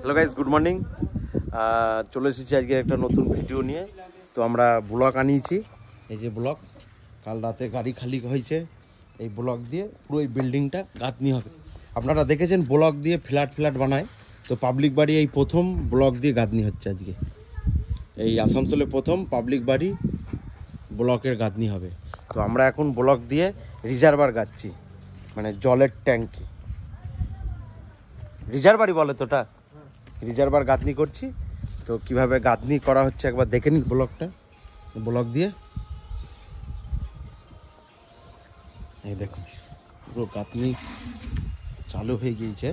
Hello guys, good morning. চলে এসেছি আজকে একটা নতুন ভিডিও নিয়ে। তো আমরা ব্লক আনিয়েছি, এই যে ব্লক কাল রাতে গাড়ি খালি হয়েছে, এই ব্লক দিয়ে পুরো এই বিল্ডিংটা গাঁথনি হবে। আপনারা দেখেছেন ব্লক দিয়ে ফ্ল্যাট বানায়, তো পাবলিক বাড়ি এই প্রথম ব্লক দিয়ে গাঁথনি হচ্ছে আজকে। এই আসানসোলে প্রথম পাবলিক বাড়ি ব্লকের গাঁথনি হবে। তো আমরা এখন ব্লক দিয়ে রিজার্ভার গাচ্ছি, মানে জলের ট্যাঙ্কি। রিজার্ভারই বলে তোটা, রিজার্ভার গাঁথনি করছি। তো কিভাবে গাঁথনি করা হচ্ছে একবার দেখে নিন ব্লকটা। ব্লক দিয়ে এই দেখুন পুরো গাঁথনি চালু হয়ে গিয়েছে,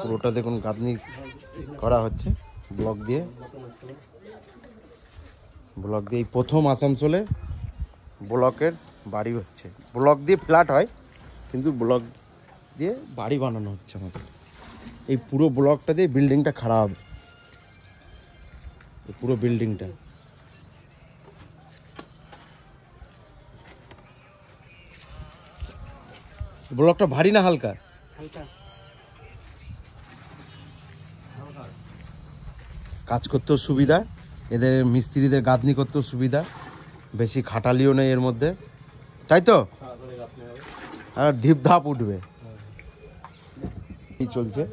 পুরোটা দেখুন গাঁথনি করা হচ্ছে ব্লক দিয়ে। ব্লক দিয়ে প্রথম আসানসোলে ব্লকের বাড়ি হচ্ছে। ব্লক দিয়ে ফ্ল্যাট হয়, কিন্তু ব্লক দিয়ে বাড়ি বানানো হচ্ছে আমাদের। এই পুরো ব্লকটা দিয়ে বিল্ডিংটা খাড়া হবে, পুরো বিল্ডিংটা। ব্লকটা ভারী না হালকা? কাজ করতেও সুবিধা, এদের মিস্ত্রিদের গাঁথনি করতেও সুবিধা, বেশি খাটালিও নেই এর মধ্যে, তাই তো? আর ধিপ ধাপ উঠবে। এই চলছে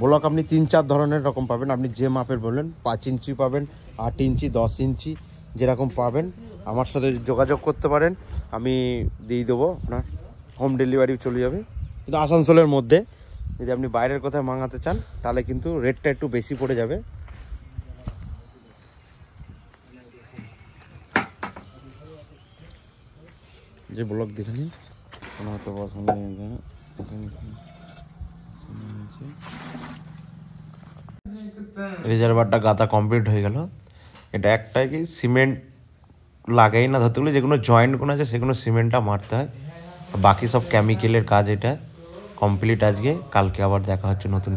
ব্লক। আপনি 3-4 ধরনের রকম পাবেন, আপনি যে মাপের বললেন। 5 ইঞ্চি পাবেন, 8 ইঞ্চি, 10 ইঞ্চি, যেরকম পাবেন আমার সাথে যোগাযোগ করতে পারেন, আমি দিয়ে দেবো। আপনার হোম ডেলিভারি চলে যাবে, কিন্তু আসানসোলের মধ্যে। যদি আপনি বাইরের কোথায় মাঙাতে চান তাহলে কিন্তু রেটটা একটু বেশি পড়ে যাবে। যে ব্লক দেখে নিন, রিজার্ভারটা গাঁথা কমপ্লিট হয়ে গেল। এটা একটাই কি সিমেন্ট লাগাই না, ধরতে গেলে যেগুলো জয়েন্টগুলো আছে সেগুলো সিমেন্টটা মারতে হয়, বাকি সব কেমিক্যালের কাজ। এটা কমপ্লিট আজকে, কালকে আবার দেখা হচ্ছে নতুন।